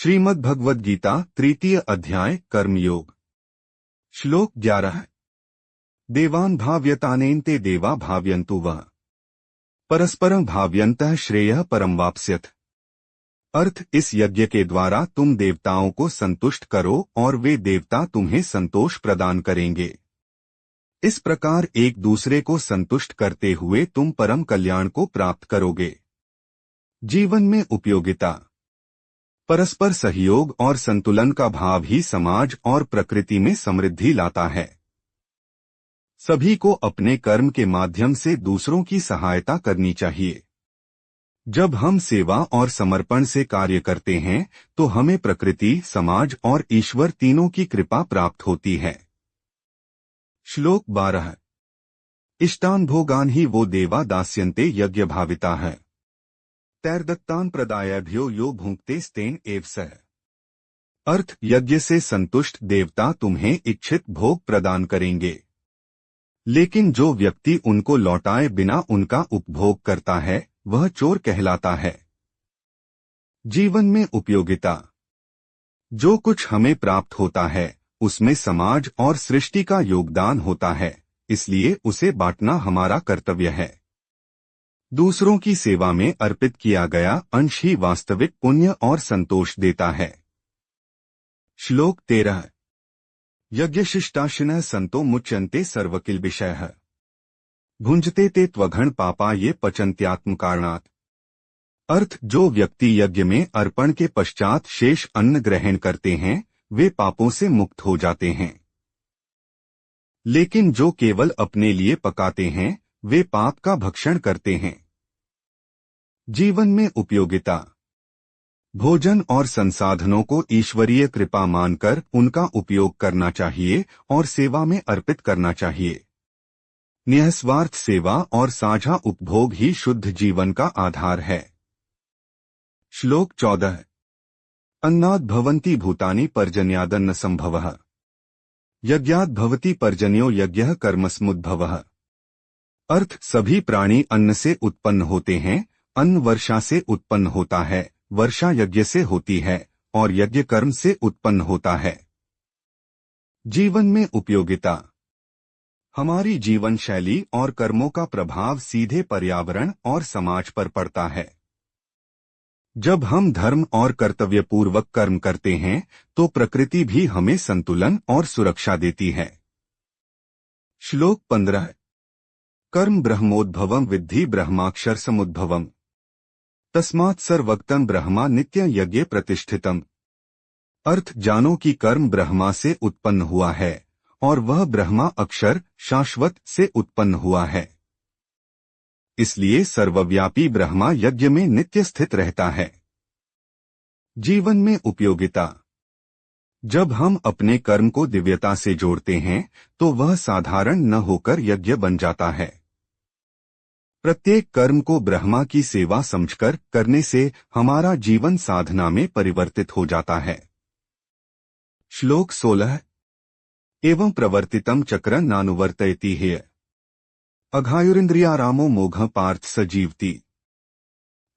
श्रीमद् भगवद गीता तृतीय अध्याय कर्मयोग। श्लोक 11। देवान् भाव्यतानेन्ते देवा भाव्यन्तु वः परस्परं भाव्यन्तः श्रेयः परं वाप्स्यथ। अर्थ, इस यज्ञ के द्वारा तुम देवताओं को संतुष्ट करो और वे देवता तुम्हें संतोष प्रदान करेंगे। इस प्रकार एक दूसरे को संतुष्ट करते हुए तुम परम कल्याण को प्राप्त करोगे। जीवन में उपयोगिता। परस्पर सहयोग और संतुलन का भाव ही समाज और प्रकृति में समृद्धि लाता है। सभी को अपने कर्म के माध्यम से दूसरों की सहायता करनी चाहिए। जब हम सेवा और समर्पण से कार्य करते हैं तो हमें प्रकृति, समाज और ईश्वर तीनों की कृपा प्राप्त होती है। श्लोक 12। इष्टान भोगान ही वो देवा दास्यन्ते यज्ञ भाविता है तैर्दत्तान प्रदायभ्यो यो भुंक्ते स्तेन एव सह। अर्थ, यज्ञ से संतुष्ट देवता तुम्हें इच्छित भोग प्रदान करेंगे, लेकिन जो व्यक्ति उनको लौटाए बिना उनका उपभोग करता है वह चोर कहलाता है। जीवन में उपयोगिता। जो कुछ हमें प्राप्त होता है उसमें समाज और सृष्टि का योगदान होता है, इसलिए उसे बांटना हमारा कर्तव्य है। दूसरों की सेवा में अर्पित किया गया अंश ही वास्तविक पुण्य और संतोष देता है। श्लोक 13। यज्ञशिष्टाशिनः संतो मुच्यन्ते सर्वकिल्बिषयः भुंजते ते त्वघन पापा ये पचन्त्यात्म कारणात्। अर्थ, जो व्यक्ति यज्ञ में अर्पण के पश्चात शेष अन्न ग्रहण करते हैं वे पापों से मुक्त हो जाते हैं, लेकिन जो केवल अपने लिए पकाते हैं वे पाप का भक्षण करते हैं। जीवन में उपयोगिता। भोजन और संसाधनों को ईश्वरीय कृपा मानकर उनका उपयोग करना चाहिए और सेवा में अर्पित करना चाहिए। निःस्वार्थ सेवा और साझा उपभोग ही शुद्ध जीवन का आधार है। श्लोक 14। अन्नाद् भवन्ति भूतानि पर्जन्यादन्न संभवः यज्ञाद् भवति पर्जन्यो यज्ञः कर्मसमुद्भवः। अर्थ, सभी प्राणी अन्न से उत्पन्न होते हैं, अन्न वर्षा से उत्पन्न होता है, वर्षा यज्ञ से होती है और यज्ञ कर्म से उत्पन्न होता है। जीवन में उपयोगिता। हमारी जीवन शैली और कर्मों का प्रभाव सीधे पर्यावरण और समाज पर पड़ता है। जब हम धर्म और कर्तव्यपूर्वक कर्म करते हैं तो प्रकृति भी हमें संतुलन और सुरक्षा देती है। श्लोक 15। कर्म ब्रह्मोद्भवम विद्धि ब्रह्माक्षर समुद्भवम तस्मात् सर्वक्तं ब्रह्मा नित्य यज्ञ प्रतिष्ठितम। अर्थ, जानो कि कर्म ब्रह्मा से उत्पन्न हुआ है और वह ब्रह्मा अक्षर शाश्वत से उत्पन्न हुआ है, इसलिए सर्वव्यापी ब्रह्मा यज्ञ में नित्य स्थित रहता है। जीवन में उपयोगिता। जब हम अपने कर्म को दिव्यता से जोड़ते हैं तो वह साधारण न होकर यज्ञ बन जाता है। प्रत्येक कर्म को ब्रह्मा की सेवा समझकर करने से हमारा जीवन साधना में परिवर्तित हो जाता है। श्लोक 16। एवं प्रवर्तितम चक्र नानुवर्तयति हेय अघायुरिन्द्रियारामो मोघ पार्थ सजीवति।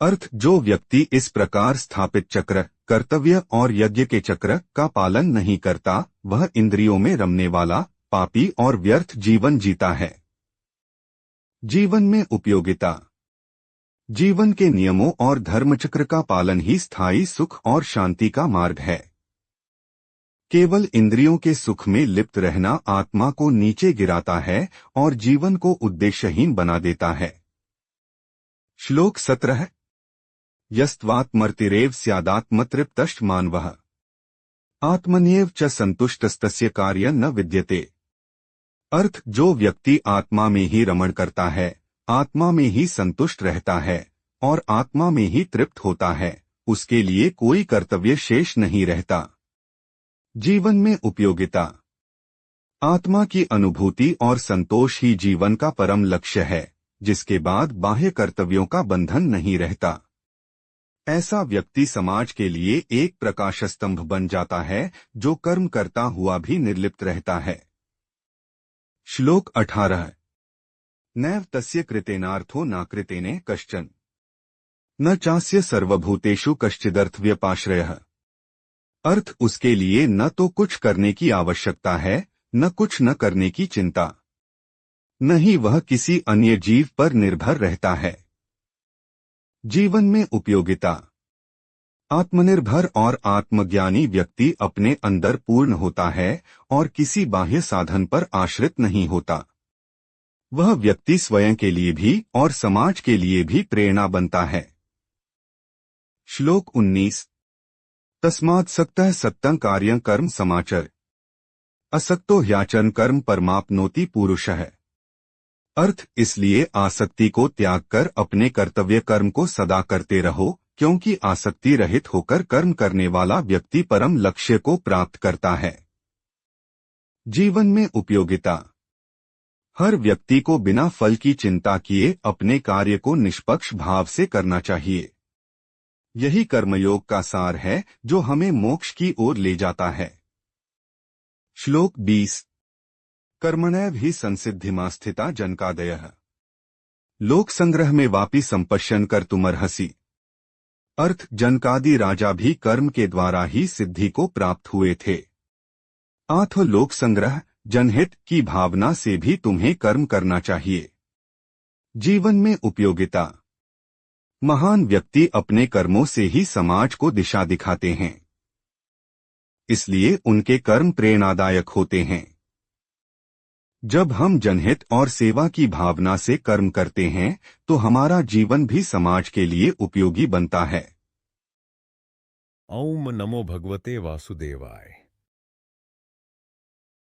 अर्थ, जो व्यक्ति इस प्रकार स्थापित चक्र, कर्तव्य और यज्ञ के चक्र का पालन नहीं करता वह इंद्रियों में रमने वाला पापी और व्यर्थ जीवन जीता है। जीवन में उपयोगिता। जीवन के नियमों और धर्मचक्र का पालन ही स्थायी सुख और शांति का मार्ग है। केवल इंद्रियों के सुख में लिप्त रहना आत्मा को नीचे गिराता है और जीवन को उद्देश्यहीन बना देता है। श्लोक 17। यस्त्वात्मर्तिरेव स्यादात्मतृप्तश्च मानवः आत्मन्येव च संतुष्टस्तस्य कार्य न विद्यते। अर्थ, जो व्यक्ति आत्मा में ही रमण करता है, आत्मा में ही संतुष्ट रहता है और आत्मा में ही तृप्त होता है, उसके लिए कोई कर्तव्य शेष नहीं रहता। जीवन में उपयोगिता। आत्मा की अनुभूति और संतोष ही जीवन का परम लक्ष्य है, जिसके बाद बाह्य कर्तव्यों का बंधन नहीं रहता। ऐसा व्यक्ति समाज के लिए एक प्रकाश स्तंभ बन जाता है जो कर्म करता हुआ भी निर्लिप्त रहता है। श्लोक 18। नैव तस्य कृतेनार्थो नाकृतेने कश्चन न चास्य सर्वभूतेषु कश्चिदर्थव्यपाश्रयः अर्थ उसके लिए न तो कुछ करने की आवश्यकता है, न कुछ न करने की चिंता, न ही वह किसी अन्य जीव पर निर्भर रहता है। जीवन में उपयोगिता। आत्मनिर्भर और आत्मज्ञानी व्यक्ति अपने अंदर पूर्ण होता है और किसी बाह्य साधन पर आश्रित नहीं होता। वह व्यक्ति स्वयं के लिए भी और समाज के लिए भी प्रेरणा बनता है। श्लोक 19। तस्मात् सक्तः सत्तं कार्यं कर्म समाचर, असक्तो ह्याचरन् कर्म परमाप्नोति पुरुषः। अर्थ, इसलिए आसक्ति को त्याग कर अपने कर्तव्य कर्म को सदा करते रहो, क्योंकि आसक्ति रहित होकर कर्म करने वाला व्यक्ति परम लक्ष्य को प्राप्त करता है। जीवन में उपयोगिता। हर व्यक्ति को बिना फल की चिंता किए अपने कार्य को निष्पक्ष भाव से करना चाहिए। यही कर्मयोग का सार है जो हमें मोक्ष की ओर ले जाता है। श्लोक 20। कर्मणैव हि संसिद्धिमा स्थिता जनकादयः, लोक संग्रह में वापि संपश्यन कर तुमर्हसि। अर्थ, जनकादि राजा भी कर्म के द्वारा ही सिद्धि को प्राप्त हुए थे। आत्म लोक संग्रह जनहित की भावना से भी तुम्हें कर्म करना चाहिए। जीवन में उपयोगिता। महान व्यक्ति अपने कर्मों से ही समाज को दिशा दिखाते हैं, इसलिए उनके कर्म प्रेरणादायक होते हैं। जब हम जनहित और सेवा की भावना से कर्म करते हैं तो हमारा जीवन भी समाज के लिए उपयोगी बनता है। ओम नमो भगवते वासुदेवाय।